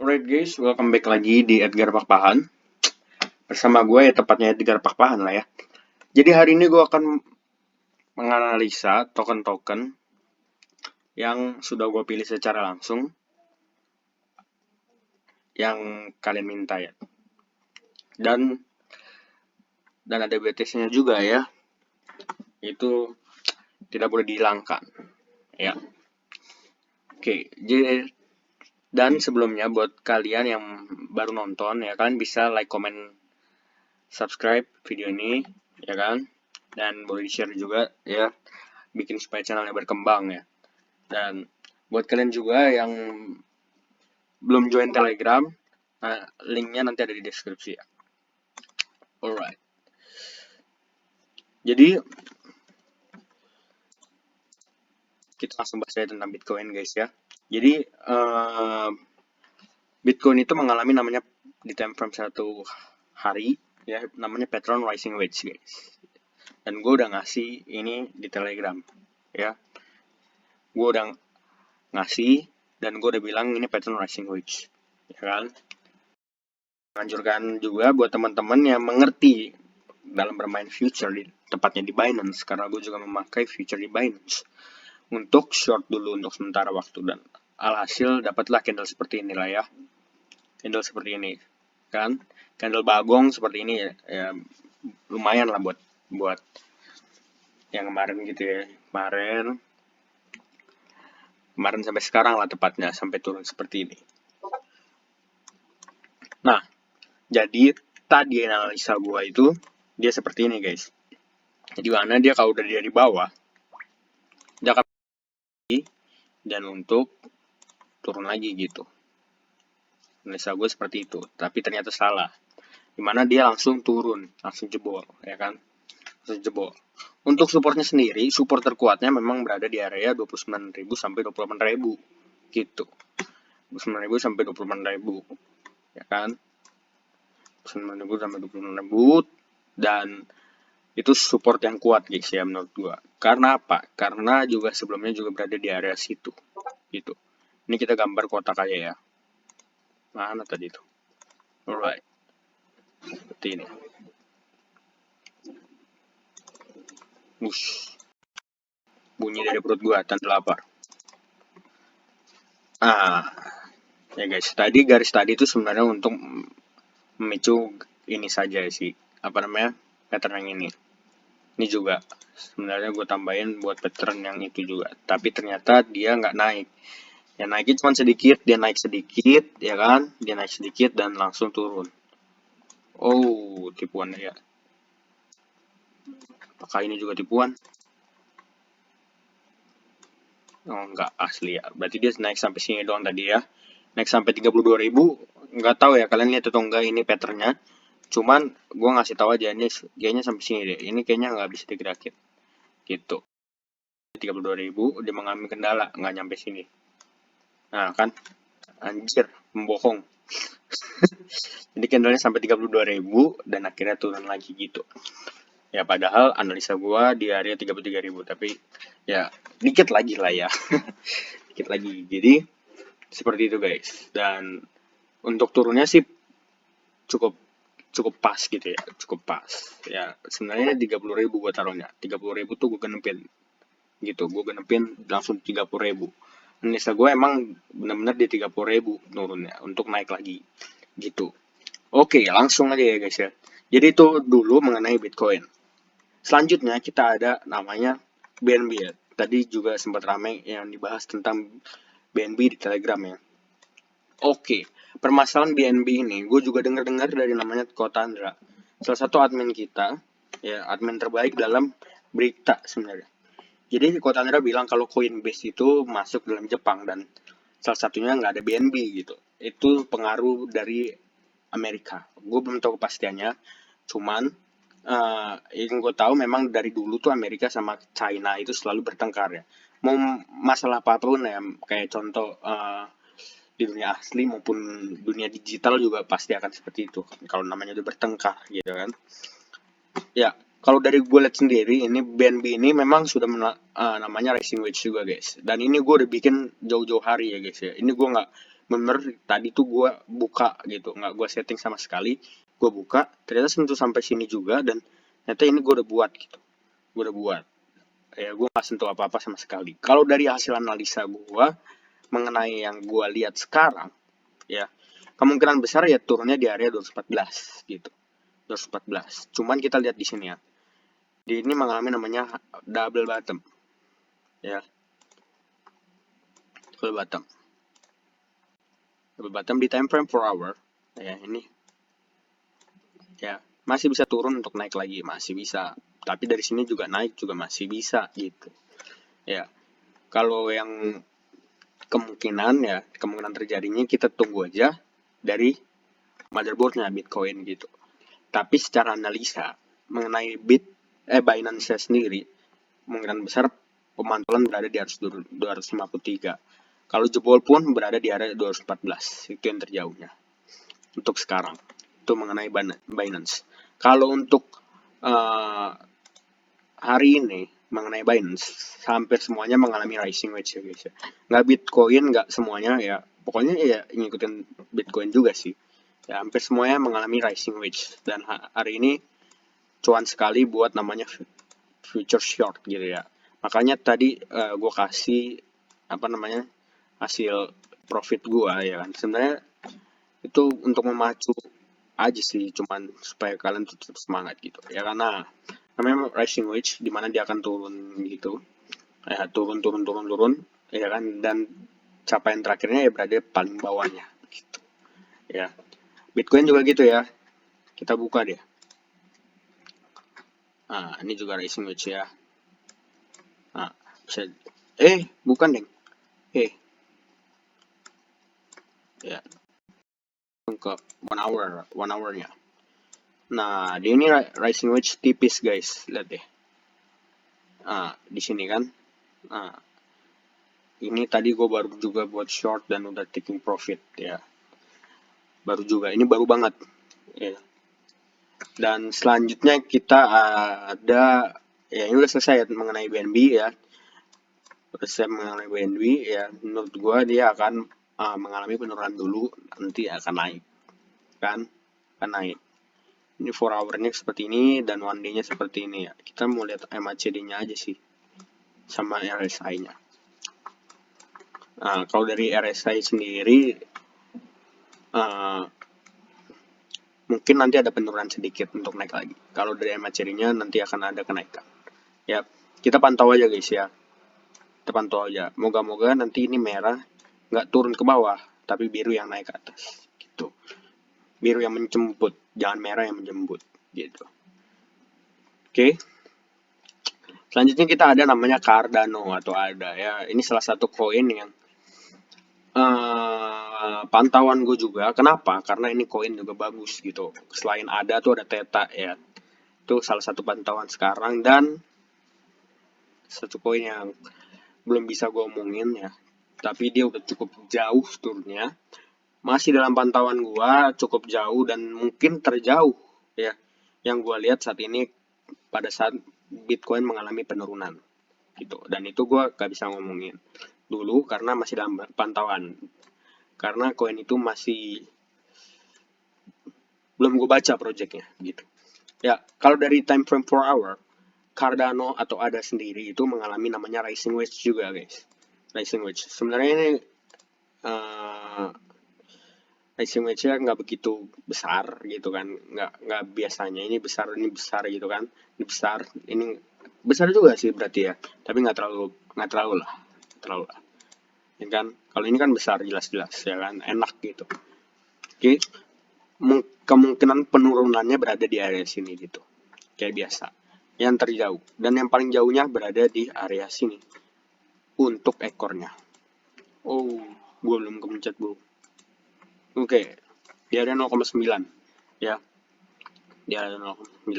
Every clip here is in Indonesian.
Alright guys, welcome back lagi di Edgar Pakpahan. Bersama gue ya, tepatnya Edgar Pakpahan lah ya. Jadi hari ini gue akan menganalisa token-token yang sudah gue pilih secara langsung, yang kalian minta ya. Dan ada BTS-nya juga ya. Itu tidak boleh dihilangkan ya. Oke, jadi dan sebelumnya buat kalian yang baru nonton ya, kalian bisa like, comment, subscribe video ini ya kan, dan boleh di share juga ya, bikin supaya channelnya berkembang ya. Dan buat kalian juga yang belum join Telegram, nah linknya nanti ada di deskripsi ya. Alright, jadi kita langsung bahas aja tentang Bitcoin guys ya. Jadi Bitcoin itu mengalami namanya di time frame satu hari ya, namanya pattern rising wedge guys. Dan gue udah ngasih ini di Telegram ya, gue udah ngasih dan gue udah bilang ini pattern rising wedge ya kan. Menganjurkan juga buat teman-teman yang mengerti dalam bermain future, tepatnya di Binance, karena gue juga memakai future di Binance untuk short dulu untuk sementara waktu, dan alhasil dapatlah candle seperti inilah ya, candle seperti ini kan, candle bagong seperti ini ya, lumayan lah buat yang kemarin gitu ya, kemarin sampai sekarang lah tepatnya, sampai turun seperti ini. Nah, jadi tadi analisa gua itu dia seperti ini guys. Jadi mana dia kalau udah di bawah, dia akan dan untuk turun lagi gitu. Analisa gue seperti itu, tapi ternyata salah. Dimana dia langsung turun, langsung jebol, ya kan? Langsung jebol. Untuk supportnya sendiri, support terkuatnya memang berada di area 29.000 sampai 28.000 gitu. 29.000 sampai 28.000, ya kan? 29.000 sampai 28.000, dan itu support yang kuat guys ya menurut gua. Karena apa? Karena juga sebelumnya juga berada di area situ gitu. Ini kita gambar kotak aja ya. Mana tadi itu? Alright, seperti ini. Wush, bunyi dari perut gua, tanda lapar. Ya guys, tadi garis tadi itu sebenarnya untuk memicu ini saja sih, apa namanya, pattern yang ini. Ini juga sebenarnya gue tambahin buat pattern yang itu juga, tapi ternyata dia nggak naik. Yang naiknya cuma sedikit, dia naik sedikit, ya kan? Dia naik sedikit dan langsung turun. Oh, tipuan ya. Apakah ini juga tipuan? Oh, enggak, asli ya. Berarti dia naik sampai sini doang tadi ya. Naik sampai 32.000. Nggak tahu ya kalian lihat atau enggak ini patternnya. Cuman gue ngasih tahu aja, ini kayaknya sampai sini deh. Ini kayaknya nggak bisa digerakin. Gitu. 32.000, dia mengalami kendala, nggak nyampe sini. Nah kan, anjir, membohong. Jadi candlenya sampai 32.000 dan akhirnya turun lagi gitu. Ya padahal analisa gua di area 33.000, tapi ya dikit lagi lah ya. Dikit lagi. Jadi seperti itu guys. Dan untuk turunnya sih cukup pas gitu ya, cukup pas. Ya sebenarnya 30.000 gua taruhnya. 30.000 tuh gua genepin. Gitu, gua genepin langsung 30.000. Analisa gue emang benar-benar di 30.000 turunnya untuk naik lagi gitu. Oke, langsung aja ya guys ya. Jadi itu dulu mengenai Bitcoin. Selanjutnya kita ada namanya BNB ya. Tadi juga sempat ramai yang dibahas tentang BNB di Telegram ya. Oke, permasalahan BNB ini gue juga dengar-dengar dari namanya Kotandra. Salah satu admin kita, ya admin terbaik dalam berita sebenarnya. Jadi Kotandra bilang kalau Coinbase itu masuk dalam Jepang dan salah satunya nggak ada BNB gitu. Itu pengaruh dari Amerika. Gue belum tahu kepastiannya. Cuman yang gue tahu memang dari dulu tuh Amerika sama China itu selalu bertengkar ya. Mau masalah apapun ya, kayak contoh di dunia asli maupun dunia digital juga pasti akan seperti itu. Kalau namanya udah bertengkar gitu kan. Ya, Kalau dari gue lihat sendiri, ini BNB ini memang sudah namanya Rising Wedge juga guys. Dan ini gue udah bikin jauh-jauh hari ya guys ya. Ini gue nggak bener tadi tuh gue buka gitu, nggak gue setting sama sekali. Gue buka, ternyata sentuh sampai sini juga dan ternyata ini gue udah buat gitu. Gue udah buat. Ya gue nggak sentuh apa-apa sama sekali. Kalau dari hasil analisa gue mengenai yang gue lihat sekarang, ya kemungkinan besar ya turunnya di area 214 gitu. 214. Cuman kita lihat di sini ya. Di ini mengalami namanya double bottom ya, double bottom di time frame 4 hour ya. Ini ya masih bisa turun untuk naik lagi, masih bisa, tapi dari sini juga naik juga masih bisa gitu ya. Kalau yang kemungkinan terjadinya kita tunggu aja dari motherboardnya Bitcoin gitu. Tapi secara analisa mengenai Binance sendiri, kemungkinan besar pemantulan berada di atas 253. Kalau jebol pun berada di area 214. Itu yang terjauhnya untuk sekarang. Itu mengenai Binance. Kalau untuk hari ini mengenai Binance, hampir semuanya mengalami rising wedge ya guys ya. Nggak Bitcoin, nggak semuanya ya. Pokoknya ya ngikutin Bitcoin juga sih. Ya, hampir semuanya mengalami rising wedge. Dan hari ini cuan sekali buat namanya future short gitu ya. Makanya tadi gue kasih hasil profit gue ya kan. Sebenarnya itu untuk memacu aja sih, cuman supaya kalian tetap semangat gitu ya, karena namanya rising wedge dimana dia akan turun gitu ya, turun ya kan, dan capaian terakhirnya ya berada paling bawahnya gitu ya. Bitcoin juga gitu ya, kita buka deh. Nah, ini juga rising wedge ya. Nah, bisa bukan deng, ya ke one hour-nya. Nah, di ini rising wedge tipis guys, lihat deh. Nah, di sini kan. Nah, ini tadi gue baru juga buat short dan udah taking profit ya. Baru juga, ini baru banget ya. Dan selanjutnya kita ada ya, ini udah selesai ya mengenai BNB ya. Udah selesai mengenai BNB ya. Menurut gue dia akan mengalami penurunan dulu, nanti akan naik kan, akan naik. Ini 4 hour-nya seperti ini dan 1 day-nya seperti ini ya. Kita mau lihat MACD-nya aja sih sama RSI-nya. Nah, kalau dari RSI sendiri mungkin nanti ada penurunan sedikit untuk naik lagi. Kalau dari MACD-nya nanti akan ada kenaikan. Ya, kita pantau aja guys ya. Kita pantau aja. Moga-moga nanti ini merah nggak turun ke bawah, tapi biru yang naik ke atas. Gitu. Biru yang menjemput, jangan merah yang menjemput. Gitu. Oke. Selanjutnya kita ada namanya Cardano atau ADA ya. Ini salah satu koin yang pantauan gue juga. Kenapa? Karena ini koin juga bagus gitu. Selain ADA tuh ada Theta ya. Itu salah satu pantauan sekarang, dan satu koin yang belum bisa gue omongin ya. Tapi dia udah cukup jauh turunnya. Masih dalam pantauan gue cukup jauh dan mungkin terjauh ya. Yang gue lihat saat ini pada saat Bitcoin mengalami penurunan gitu. Dan itu gue gak bisa ngomongin dulu karena masih dalam pantauan. Karena koin itu masih belum gue baca projectnya gitu. Ya, kalau dari time frame 4 hour, Cardano atau ADA sendiri itu mengalami namanya rising wedge juga guys. Rising wedge. Sebenarnya ini rising wedge-nya nggak begitu besar gitu kan, nggak biasanya ini besar gitu kan, ini besar juga sih berarti ya, tapi nggak terlalu lah ya kan. Kalau ini kan besar jelas-jelas ya kan, enak gitu. Oke, kemungkinan penurunannya berada di area sini gitu kayak biasa, yang terjauh, dan yang paling jauhnya berada di area sini untuk ekornya. Oh, gue belum kemencet bro. Oke, di area 0,9 ya, di area 0,9.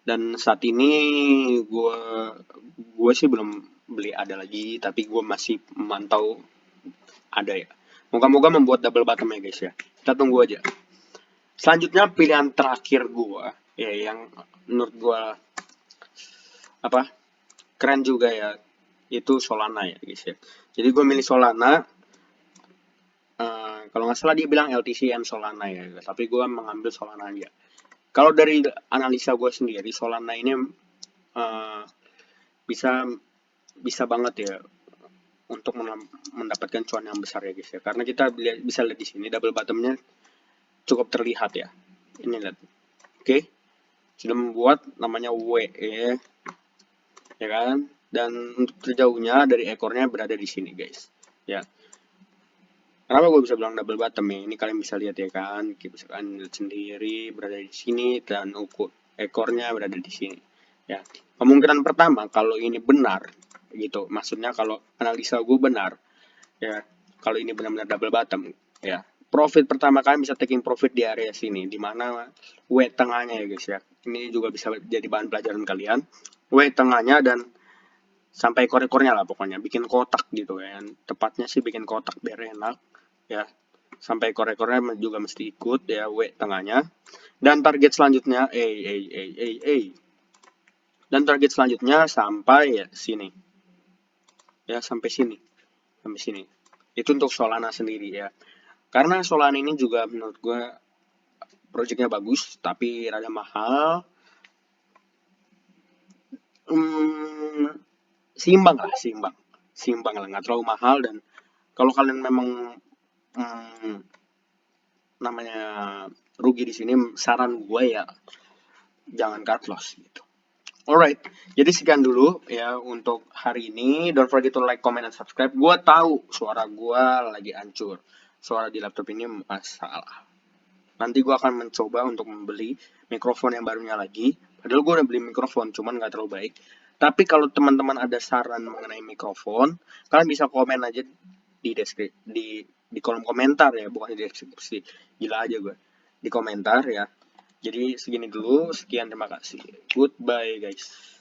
Dan saat ini gue sih belum beli ada lagi, tapi gue masih memantau ada ya. Moga-moga membuat double bottom ya guys ya. Kita tunggu aja. Selanjutnya pilihan terakhir gue ya, yang menurut gue apa keren juga ya, itu Solana ya guys ya. Jadi gue milih Solana. Kalau nggak salah dia bilang LTCM Solana ya, tapi gue mengambil Solana aja. Kalau dari analisa gue sendiri, Solana ini uh, bisa bisa banget ya untuk mendapatkan cuan yang besar ya guys ya. Karena kita bisa lihat di sini double bottomnya cukup terlihat ya. Ini lihat, oke, sudah membuat namanya WE ya kan. Dan untuk terjauhnya dari ekornya berada di sini guys ya. Kenapa gue bisa bilang double bottom ya? Ini kalian bisa lihat ya kan, bisa kalian lihat sendiri berada di sini dan ukur ekornya berada di sini. Ya, kemungkinan pertama kalau ini benar, gitu. Maksudnya kalau analisa gue benar, ya. Kalau ini benar-benar double bottom, ya. Profit pertama kalian bisa taking profit di area sini, di mana W tengahnya ya guys ya. Ini juga bisa jadi bahan pelajaran kalian. W tengahnya dan sampai ekor-ekornya lah pokoknya, bikin kotak gitu kan. Tepatnya sih bikin kotak biar enak ya, sampai ekor-ekornya juga mesti ikut ya, W tengahnya. Dan target selanjutnya dan target selanjutnya sampai ya sini ya, sampai sini itu untuk Solana sendiri ya. Karena Solana ini juga menurut gue projectnya bagus tapi rada mahal. Seimbang lah, seimbang lah, nggak terlalu mahal. Dan kalau kalian memang namanya rugi di sini, saran gue ya jangan cut loss gitu. Alright, jadi sekian dulu ya untuk hari ini. Don't forget to like, comment, dan subscribe. Gue tahu suara gue lagi hancur, suara di laptop ini masalah. Nanti gue akan mencoba untuk membeli mikrofon yang barunya lagi. Padahal gue udah beli mikrofon, cuman nggak terlalu baik. Tapi kalau teman-teman ada saran mengenai mikrofon, kalian bisa komen aja di deskripsi, di kolom komentar ya, bukan di deskripsi. Gila aja gue. Di komentar ya. Jadi segini dulu, sekian, terima kasih. Goodbye guys.